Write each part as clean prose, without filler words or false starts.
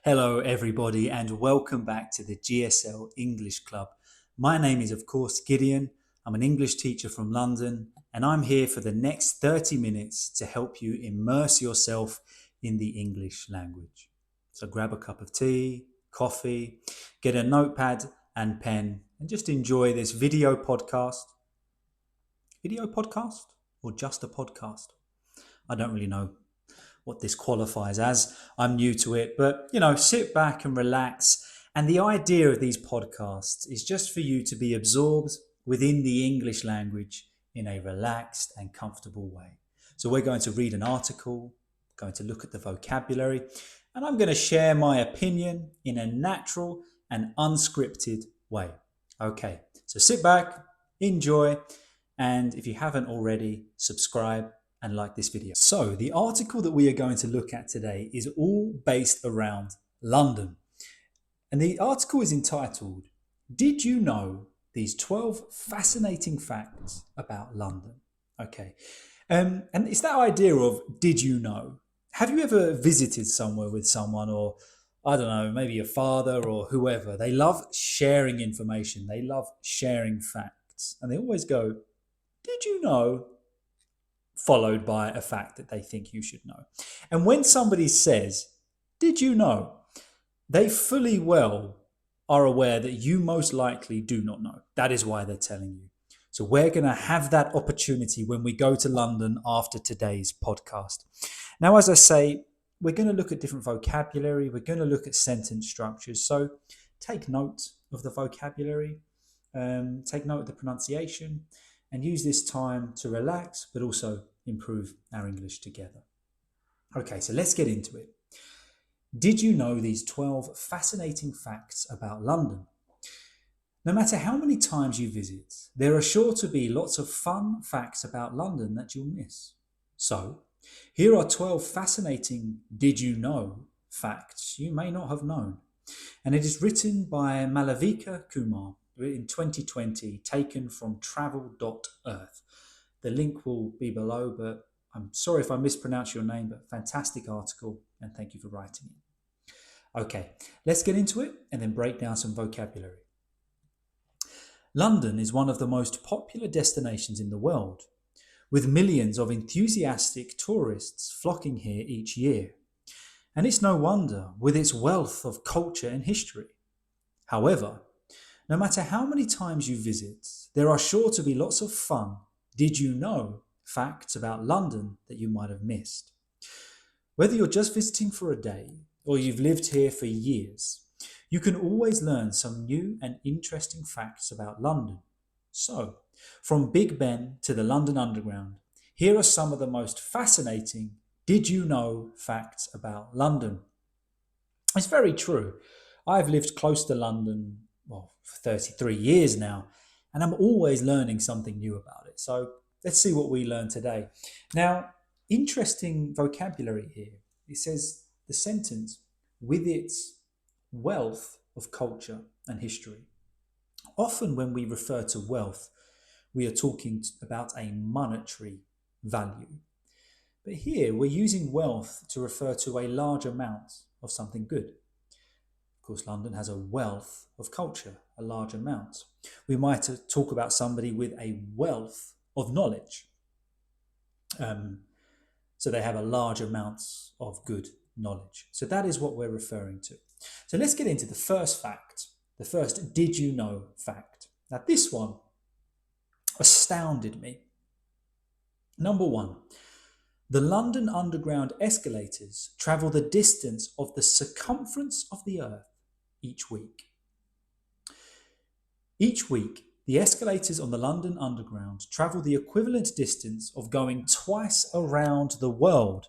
Hello, everybody, and welcome back to the GSL English Club. My name is, of course, Gideon. I'm an English teacher from London, and I'm here for the next 30 minutes to help you immerse yourself in the English language. So grab a cup of tea, coffee, get a notepad and pen, and just enjoy this video podcast. Video podcast or just a podcast? I don't really know what this qualifies as. I'm new to it, but sit back and relax. And the idea of these podcasts is just for you to be absorbed within the English language in a relaxed and comfortable way. So we're going to read an article, going to look at the vocabulary, and I'm going to share my opinion in a natural and unscripted way. Okay, so sit back, enjoy, and if you haven't already, subscribe and like this video. So the article that we are going to look at today is all based around London. And the article is entitled, Did You Know These 12 Fascinating Facts About London? Okay. And it's that idea of did you know? Have you ever visited somewhere with someone, or I don't know, maybe your father or whoever? They love sharing information. They love sharing facts. And they always go, did you know? Followed by a fact that they think you should know. And when somebody says, did you know? They fully well are aware that you most likely do not know. That is why they're telling you. So we're going to have that opportunity when we go to London after today's podcast. Now, as I say, we're going to look at different vocabulary. We're going to look at sentence structures. So take note of the vocabulary, take note of the pronunciation, and use this time to relax, but also improve our English together. Okay, so let's get into it. Did you know these 12 fascinating facts about London? No matter how many times you visit, there are sure to be lots of fun facts about London that you'll miss. So, here are 12 fascinating did you know facts you may not have known. And it is written by Malavika Kumar in 2020, taken from travel.earth. The link will be below, but I'm sorry if I mispronounce your name, but fantastic article, and thank you for writing it. Okay, let's get into it and then break down some vocabulary. London is one of the most popular destinations in the world, with millions of enthusiastic tourists flocking here each year. And it's no wonder, with its wealth of culture and history. However, no matter how many times you visit, there are sure to be lots of fun, did you know, facts about London that you might have missed. Whether you're just visiting for a day or you've lived here for years, you can always learn some new and interesting facts about London. So, from Big Ben to the London Underground, here are some of the most fascinating did you know facts about London. It's very true. I've lived close to London, for 33 years now, and I'm always learning something new about it. So let's see what we learn today. Now, interesting vocabulary here. It says the sentence, with its wealth of culture and history. Often when we refer to wealth, we are talking about a monetary value. But here we're using wealth to refer to a large amount of something good. Of course, London has a wealth of culture, a large amount. We might talk about somebody with a wealth of knowledge. So they have a large amount of good knowledge. So that is what we're referring to. So let's get into the first fact, the first did you know fact. Now this one astounded me. Number one, the London Underground escalators travel the distance of the circumference of the Earth each week. Each week, the escalators on the London Underground travel the equivalent distance of going twice around the world.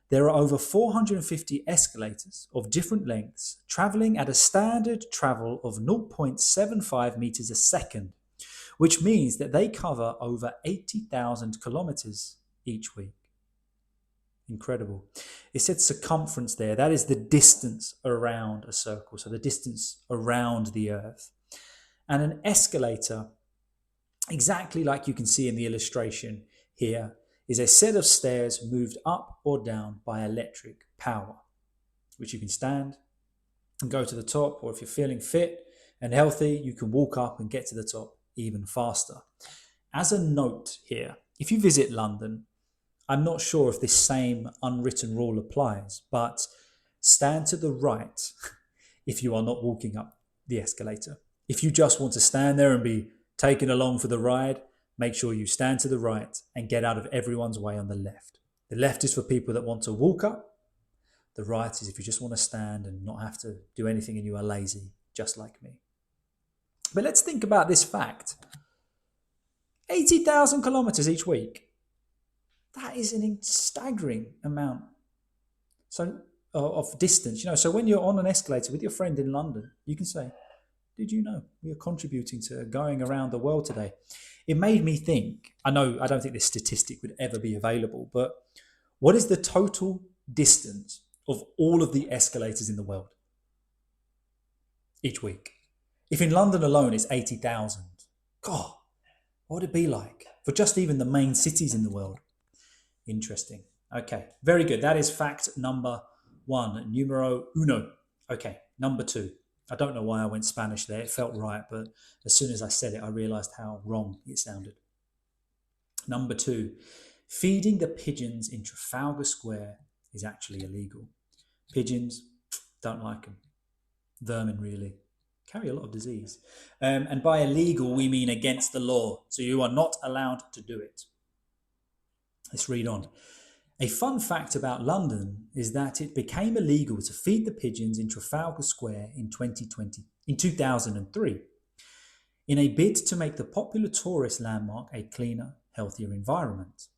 There are over 450 escalators of different lengths, travelling at a standard travel of 0.75 metres a second, which means that they cover over 80,000 kilometres each week. Incredible. It said circumference there. That is the distance around a circle, so the distance around the Earth. And an escalator, exactly like you can see in the illustration here, is a set of stairs moved up or down by electric power, which you can stand and go to the top, or if you're feeling fit and healthy, you can walk up and get to the top even faster. As a note here, if you visit London, I'm not sure if this same unwritten rule applies, but stand to the right if you are not walking up the escalator. If you just want to stand there and be taken along for the ride, make sure you stand to the right and get out of everyone's way on the left. The left is for people that want to walk up. The right is if you just want to stand and not have to do anything and you are lazy, just like me. But let's think about this fact. 80,000 kilometers each week. That is an staggering amount of distance. So when you're on an escalator with your friend in London, you can say, did you know we are contributing to going around the world today? It made me think, I don't think this statistic would ever be available, but what is the total distance of all of the escalators in the world each week? If in London alone it's 80,000, God, what would it be like for just even the main cities in the world? Interesting. Okay, very good. That is fact number one, numero uno. Okay, number two. I don't know why I went Spanish there. It felt right, but as soon as I said it, I realized how wrong it sounded. Number two, feeding the pigeons in Trafalgar Square is actually illegal. Pigeons, don't like them. Vermin, really. Carry a lot of disease. And by illegal, we mean against the law. So you are not allowed to do it. Let's read on. A fun fact about London is that it became illegal to feed the pigeons in Trafalgar Square in 2003, in a bid to make the popular tourist landmark a cleaner, healthier environment.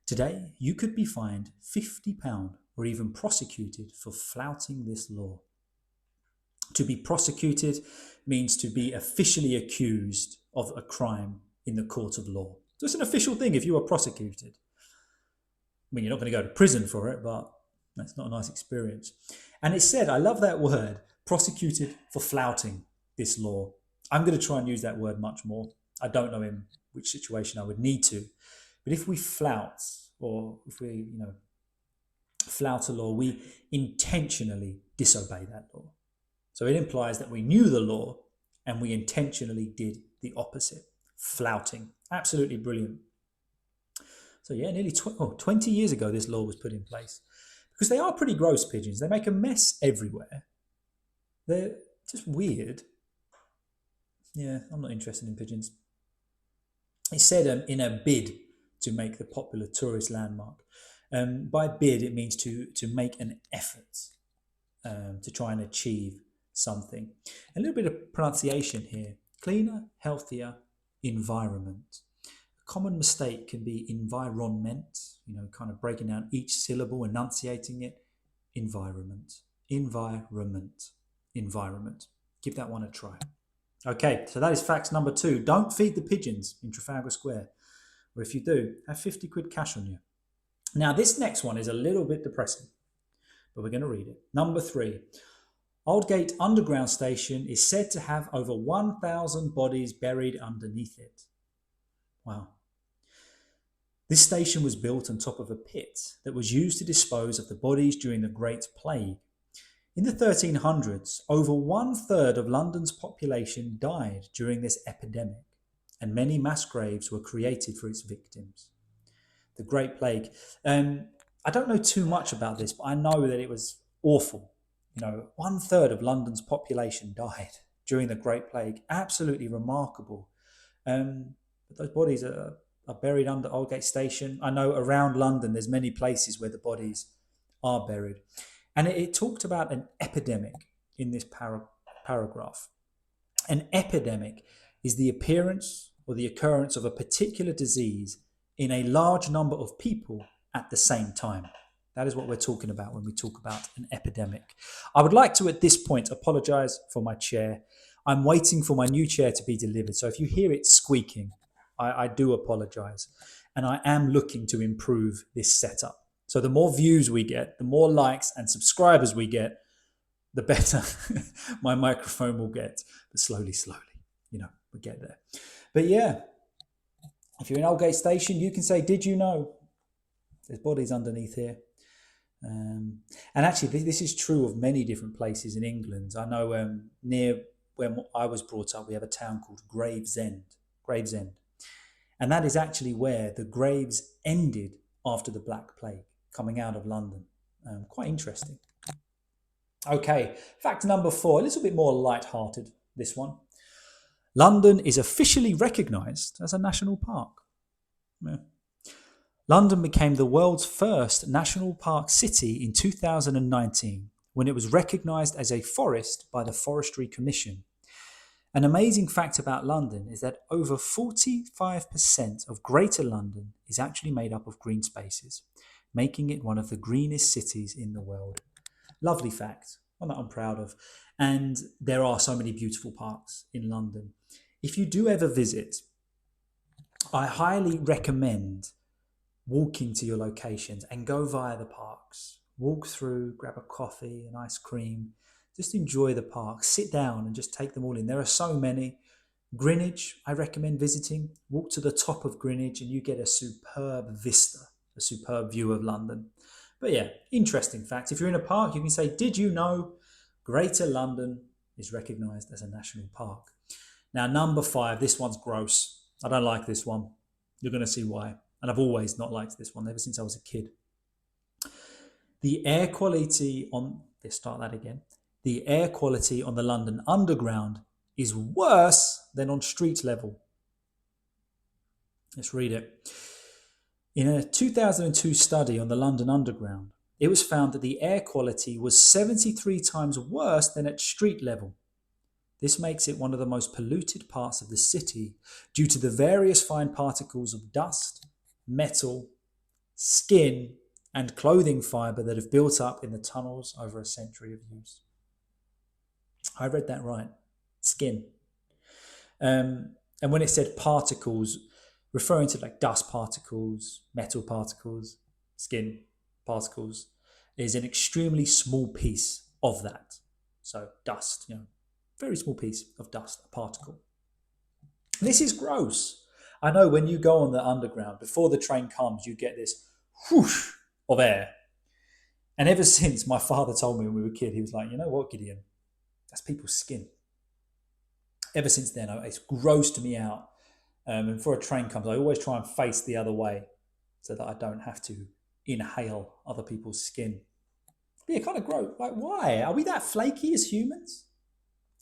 Today, you could be fined £50 or even prosecuted for flouting this law. To be prosecuted means to be officially accused of a crime in the court of law. So it's an official thing if you are prosecuted. I mean, you're not going to go to prison for it, but that's not a nice experience. And it said, I love that word, prosecuted for flouting this law. I'm going to try and use that word much more. I don't know in which situation I would need to. But if we flout, or if we, flout a law, we intentionally disobey that law. So it implies that we knew the law and we intentionally did the opposite. Flouting. Absolutely brilliant. So yeah, nearly 20 years ago this law was put in place. Because they are pretty gross, pigeons. They make a mess everywhere. They're just weird. Yeah, I'm not interested in pigeons. It said in a bid to make the popular tourist landmark. By bid, it means to make an effort to try and achieve something. A little bit of pronunciation here. Cleaner, healthier environment. A common mistake can be environment, kind of breaking down each syllable, enunciating it. Environment. Give that one a try. Okay, so that is fact number 2. Don't feed the pigeons in Trafalgar Square. Or if you do, have 50 quid cash on you. Now, this next one is a little bit depressing, but we're going to read it. Number 3. Aldgate Underground Station is said to have over 1,000 bodies buried underneath it. Wow. This station was built on top of a pit that was used to dispose of the bodies during the Great Plague. In the 1300s, over 1/3 of London's population died during this epidemic, and many mass graves were created for its victims. The Great Plague. I don't know too much about this, but I know that it was awful. 1/3 of London's population died during the Great Plague. Absolutely remarkable. But those bodies are buried under Aldgate Station. I know around London there's many places where the bodies are buried. And it talked about an epidemic in this paragraph. An epidemic is the appearance or the occurrence of a particular disease in a large number of people at the same time. That is what we're talking about when we talk about an epidemic. I would like to, at this point, apologise for my chair. I'm waiting for my new chair to be delivered. So if you hear it squeaking, I do apologise. And I am looking to improve this setup. So the more views we get, the more likes and subscribers we get, the better my microphone will get. But slowly, we get there. But yeah, if you're in Aldgate Station, you can say, did you know there's bodies underneath here? And actually, this is true of many different places in England. I know near where I was brought up, we have a town called Gravesend. Gravesend. And that is actually where the graves ended after the Black Plague, coming out of London. Quite interesting. Okay, fact number 4, a little bit more light-hearted, this one. London is officially recognised as a national park. Yeah. London became the world's first national park city in 2019 when it was recognised as a forest by the Forestry Commission. An amazing fact about London is that over 45% of Greater London is actually made up of green spaces, making it one of the greenest cities in the world. Lovely fact, one that I'm proud of. And there are so many beautiful parks in London. If you do ever visit, I highly recommend walking to your locations and go via the parks. Walk through, grab a coffee, an ice cream, just enjoy the park. Sit down and just take them all in. There are so many. Greenwich, I recommend visiting. Walk to the top of Greenwich and you get a superb vista, a superb view of London. But yeah, interesting fact. If you're in a park, you can say, did you know Greater London is recognised as a national park? Now, number 5, this one's gross. I don't like this one. You're going to see why. And I've always not liked this one, ever since I was a kid. The air quality on, let's start that again. The air quality on the London Underground is worse than on street level. Let's read it. In a 2002 study on the London Underground, it was found that the air quality was 73 times worse than at street level. This makes it one of the most polluted parts of the city due to the various fine particles of dust, metal, skin, and clothing fibre that have built up in the tunnels over a century of use. I read that right. Skin. And when it said particles, referring to like dust particles, metal particles, skin particles, is an extremely small piece of that. So dust, very small piece of dust, a particle. This is gross. I know when you go on the underground, before the train comes, you get this whoosh of air. And ever since my father told me when we were a kid, he was like, you know what, Gideon? That's people's skin. Ever since then, it's grossed me out. And before a train comes, I always try and face the other way so that I don't have to inhale other people's skin. But yeah, kind of gross. Like, why? Are we that flaky as humans?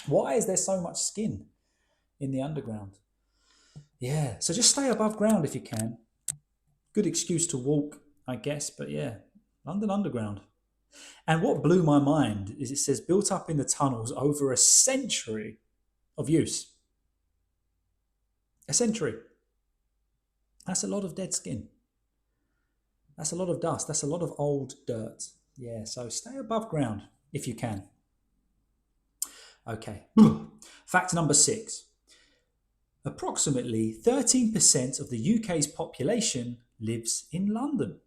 Why is there so much skin in the underground? Yeah, so just stay above ground if you can. Good excuse to walk, I guess, but yeah, London Underground. And what blew my mind is it says built up in the tunnels over a century of use. A century. That's a lot of dead skin. That's a lot of dust. That's a lot of old dirt. Yeah, so stay above ground if you can. Okay. Fact number 6. Approximately 13% of the UK's population lives in London.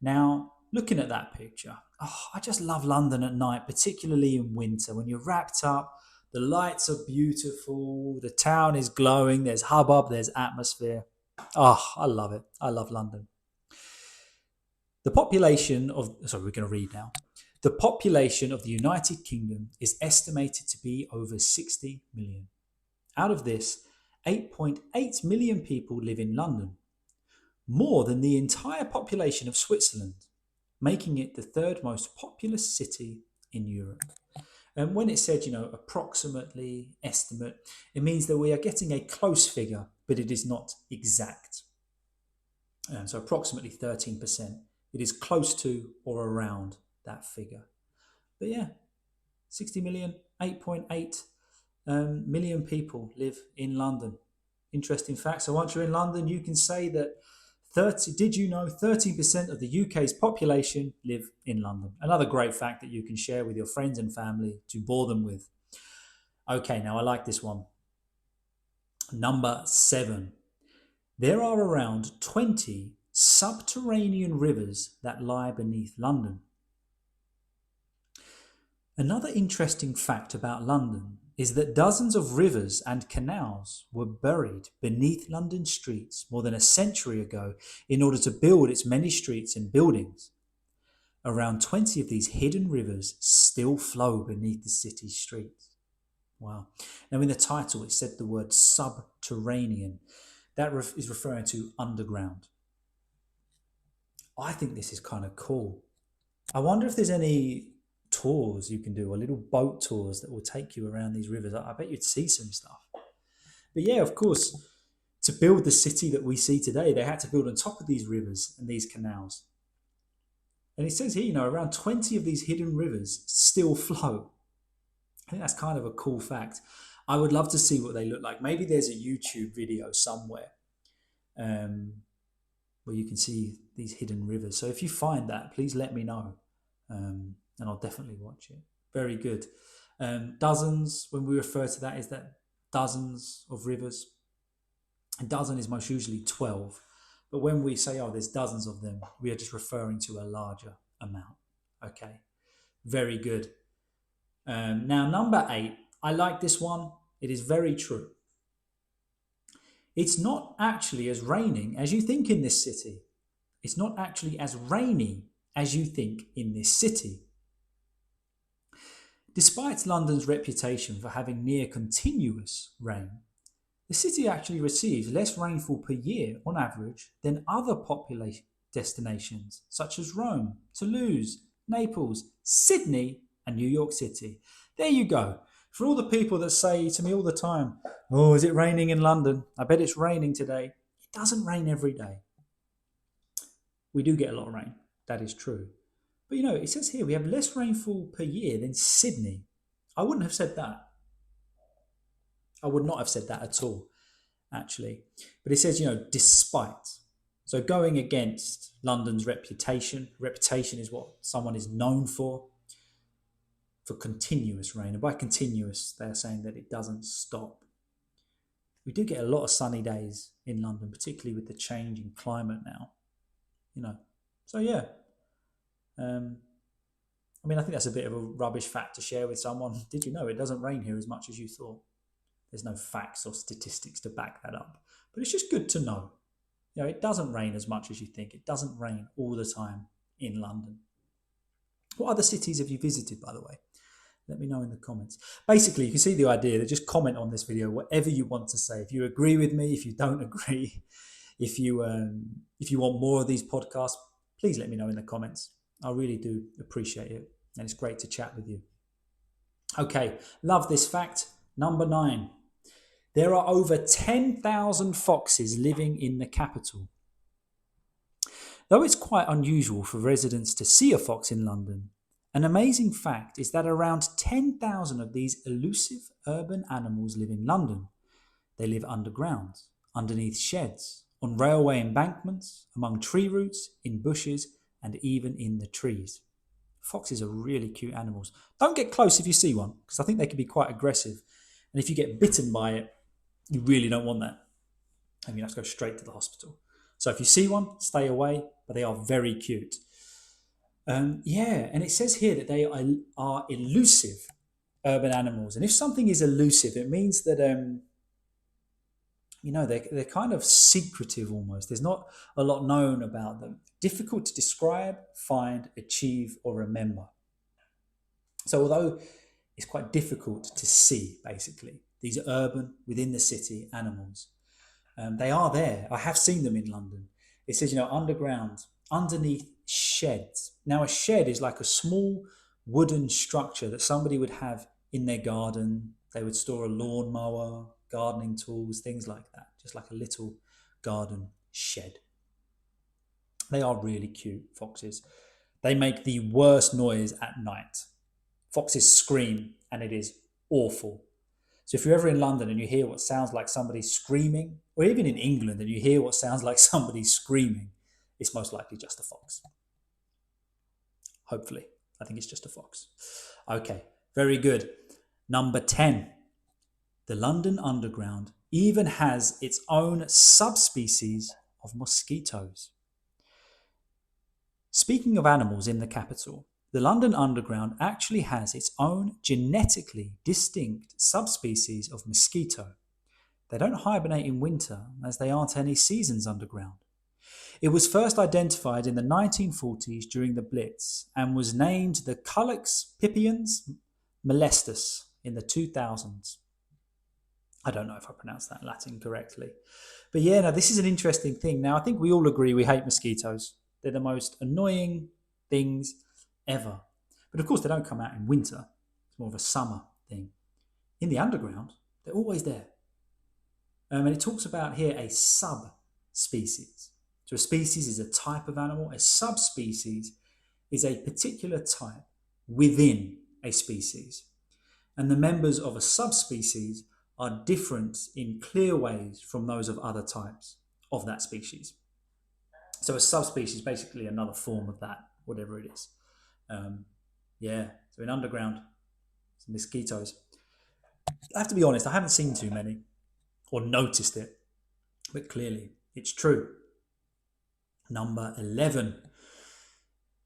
Now, looking at that picture, I just love London at night, particularly in winter when you're wrapped up. The lights are beautiful. The town is glowing. There's hubbub. There's atmosphere. I love it. I love London. We're going to read now. The population of the United Kingdom is estimated to be over 60 million. Out of this, 8.8 million people live in London, more than the entire population of Switzerland, making it the 3rd most populous city in Europe. And when it said, approximately, estimate, it means that we are getting a close figure, but it is not exact. So approximately 13%. It is close to or around that figure. But yeah, 60 million, 8.8 million people live in London. Interesting fact. So once you're in London, you can say that 13% of the UK's population live in London? Another great fact that you can share with your friends and family to bore them with. Okay, now I like this one. Number 7. There are around 20 subterranean rivers that lie beneath London. Another interesting fact about London is that dozens of rivers and canals were buried beneath London streets more than a century ago in order to build its many streets and buildings. Around 20 of these hidden rivers still flow beneath the city's streets. Wow. Now, in the title, it said the word subterranean. That is referring to underground. I think this is kind of cool. I wonder if there's any tours you can do, or little boat tours that will take you around these rivers. I bet you'd see some stuff. But yeah, of course, to build the city that we see today, they had to build on top of these rivers and these canals. And it says here, around 20 of these hidden rivers still flow. I think that's kind of a cool fact. I would love to see what they look like. Maybe there's a YouTube video somewhere um, where you can see these hidden rivers. So if you find that, please let me know, and I'll definitely watch it. Very good. Dozens, when we refer to that, is that dozens of rivers. A dozen is most usually 12. But when we say, oh, there's dozens of them, we are just referring to a larger amount. Okay, very good. Now, number 8, I like this one. It is very true. It's not actually as raining as you think in this city. It's not actually as rainy as you think in this city. Despite London's reputation for having near continuous rain, the city actually receives less rainfall per year on average than other popular destinations such as Rome, Toulouse, Naples, Sydney, and New York City. There you go. For all the people that say to me all the time, oh, is it raining in London? I bet it's raining today. It doesn't rain every day. We do get a lot of rain. That is true. But it says here we have less rainfall per year than Sydney. I wouldn't have said that. I would not have said that at all, actually. But it says, despite. So going against London's reputation is what someone is known for continuous rain. And by continuous, they're saying that it doesn't stop. We do get a lot of sunny days in London, particularly with the change in climate now. So yeah. I think that's a bit of a rubbish fact to share with someone. Did you know it doesn't rain here as much as you thought? There's no facts or statistics to back that up. But it's just good to know. It doesn't rain as much as you think. It doesn't rain all the time in London. What other cities have you visited, by the way? Let me know in the comments. Basically, you can see the idea. Just comment on this video, whatever you want to say. If you agree with me, if you don't agree, if you want more of these podcasts, please let me know in the comments. I really do appreciate it. And it's great to chat with you. Okay, love this fact. Number 9. There are over 10,000 foxes living in the capital. Though it's quite unusual for residents to see a fox in London, an amazing fact is that around 10,000 of these elusive urban animals live in London. They live underground, underneath sheds, on railway embankments, among tree roots, in bushes, and even in the trees. Foxes are really cute animals. Don't get close if you see one, because I think they can be quite aggressive. And if you get bitten by it, you really don't want that. And you have to go straight to the hospital. So if you see one, stay away, but they are very cute. And it says here that they are elusive urban animals. And if something is elusive, it means that, they're kind of secretive almost. There's not a lot known about them. Difficult to describe, find, achieve, or remember. So although it's quite difficult to see, basically, these urban, within the city animals, they are there. I have seen them in London. It says, underground, underneath sheds. Now, a shed is like a small wooden structure that somebody would have in their garden. They would store a lawnmower, gardening tools, things like that. Just like a little garden shed. They are really cute, foxes. They make the worst noise at night. Foxes scream, and it is awful. So if you're ever in London and you hear what sounds like somebody screaming, or even in England and you hear what sounds like somebody screaming, it's most likely just a fox. Hopefully. I think it's just a fox. Okay, very good. Number 10. The London Underground even has its own subspecies of mosquitoes. Speaking of animals in the capital, the London Underground actually has its own genetically distinct subspecies of mosquito. They don't hibernate in winter as they aren't any seasons underground. It was first identified in the 1940s during the Blitz and was named the Culex pipiens molestus in the 2000s. I don't know if I pronounced that Latin correctly. But yeah, no, this is an interesting thing. Now, I think we all agree we hate mosquitoes. They're the most annoying things ever. But of course, they don't come out in winter. It's more of a summer thing. In the underground, they're always there. And it talks about here a subspecies. So a species is a type of animal. A subspecies is a particular type within a species. And the members of a subspecies are different in clear ways from those of other types of that species. So a subspecies is basically another form of that, whatever it is. So in underground, mosquitoes. I have to be honest, I haven't seen too many or noticed it, but clearly it's true. Number 11.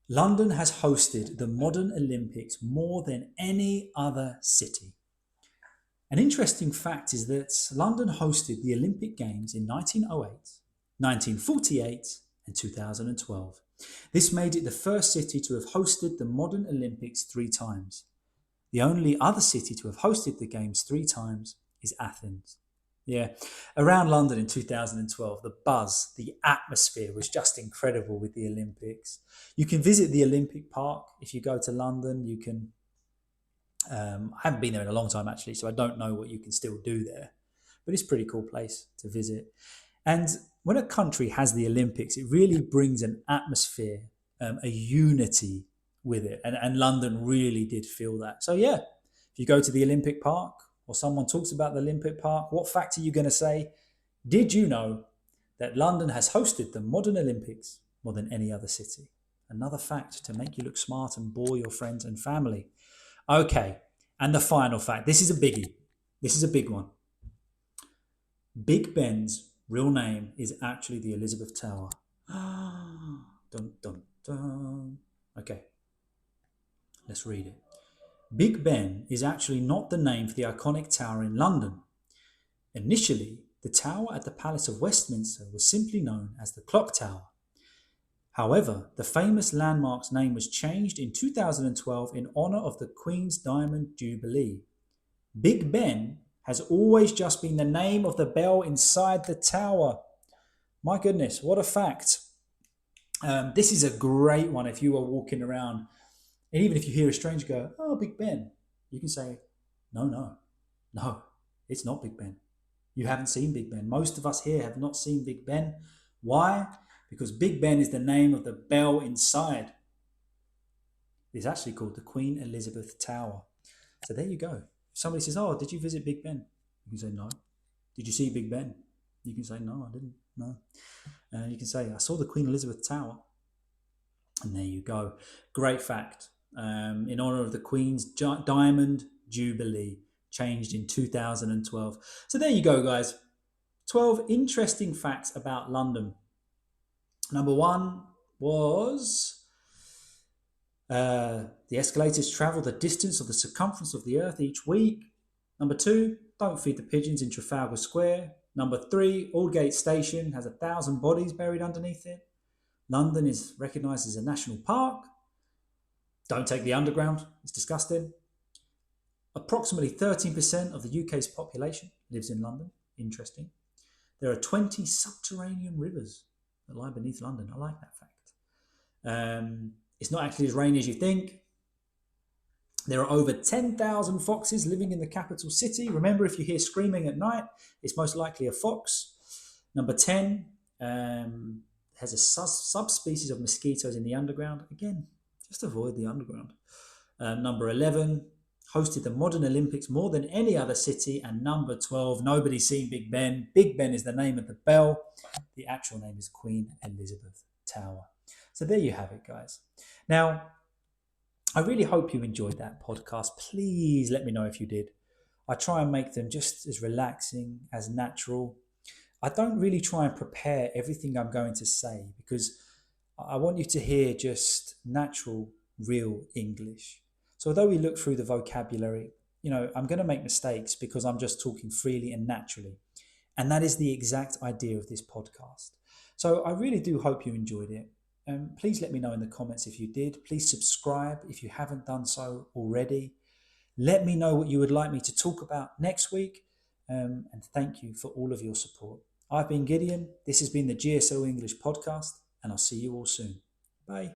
London has hosted the modern Olympics more than any other city. An interesting fact is that London hosted the Olympic Games in 1908, 1948 and 2012. This made it the first city to have hosted the modern Olympics 3 times. The only other city to have hosted the Games 3 times is Athens. Yeah, around London in 2012, the buzz, the atmosphere was just incredible with the Olympics. You can visit the Olympic Park if you go to London. You can. I haven't been there in a long time actually, so I don't know what you can still do there. But it's a pretty cool place to visit. And when a country has the Olympics, it really brings an atmosphere, a unity with it. And London really did feel that. So yeah, if you go to the Olympic Park or someone talks about the Olympic Park, what fact are you going to say? Did you know that London has hosted the modern Olympics more than any other city? Another fact to make you look smart and bore your friends and family. Okay, and the final fact. This is a biggie. This is a big one. Big Ben's real name is actually the Elizabeth Tower. Dun, dun, dun. Okay, let's read it. Big Ben is actually not the name for the iconic tower in London. Initially, the tower at the Palace of Westminster was simply known as the Clock Tower. However, the famous landmark's name was changed in 2012 in honour of the Queen's Diamond Jubilee. Big Ben has always just been the name of the bell inside the tower. My goodness, what a fact. This is a great one if you are walking around, and even if you hear a stranger go, "Oh, Big Ben," you can say, no, it's not Big Ben. You haven't seen Big Ben. Most of us here have not seen Big Ben. Why? Because Big Ben is the name of the bell inside. It's actually called the Queen Elizabeth Tower. So there you go. If somebody says, "Oh, did you visit Big Ben?" You can say, "No." "Did you see Big Ben?" You can say, "No, I didn't. No." You can say, "I saw the Queen Elizabeth Tower." And there you go. Great fact. In honour of the Queen's Diamond Jubilee, changed in 2012. So there you go, guys. 12 interesting facts about London. Number 1 was the escalators travel the distance of the circumference of the Earth each week. Number 2, don't feed the pigeons in Trafalgar Square. Number 3, Aldgate Station has 1,000 bodies buried underneath it. London is recognised as a national park. Don't take the underground, it's disgusting. Approximately 13% of the UK's population lives in London. Interesting. There are 20 subterranean rivers that lie beneath London. I like that fact. It's not actually as rainy as you think. There are over 10,000 foxes living in the capital city. Remember, if you hear screaming at night, it's most likely a fox. Number 10 has a subspecies of mosquitoes in the underground. Again, just avoid the underground. Number 11 hosted the modern Olympics more than any other city. And number 12, nobody's seen Big Ben. Big Ben is the name of the bell. The actual name is Queen Elizabeth Tower. So there you have it, guys. Now, I really hope you enjoyed that podcast. Please let me know if you did. I try and make them just as relaxing, as natural. I don't really try and prepare everything I'm going to say because I want you to hear just natural, real English. So although we look through the vocabulary, I'm going to make mistakes because I'm just talking freely and naturally. And that is the exact idea of this podcast. So I really do hope you enjoyed it. Please let me know in the comments if you did. Please subscribe if you haven't done so already. Let me know what you would like me to talk about next week. And thank you for all of your support. I've been Gideon. This has been the GSL English podcast, and I'll see you all soon. Bye.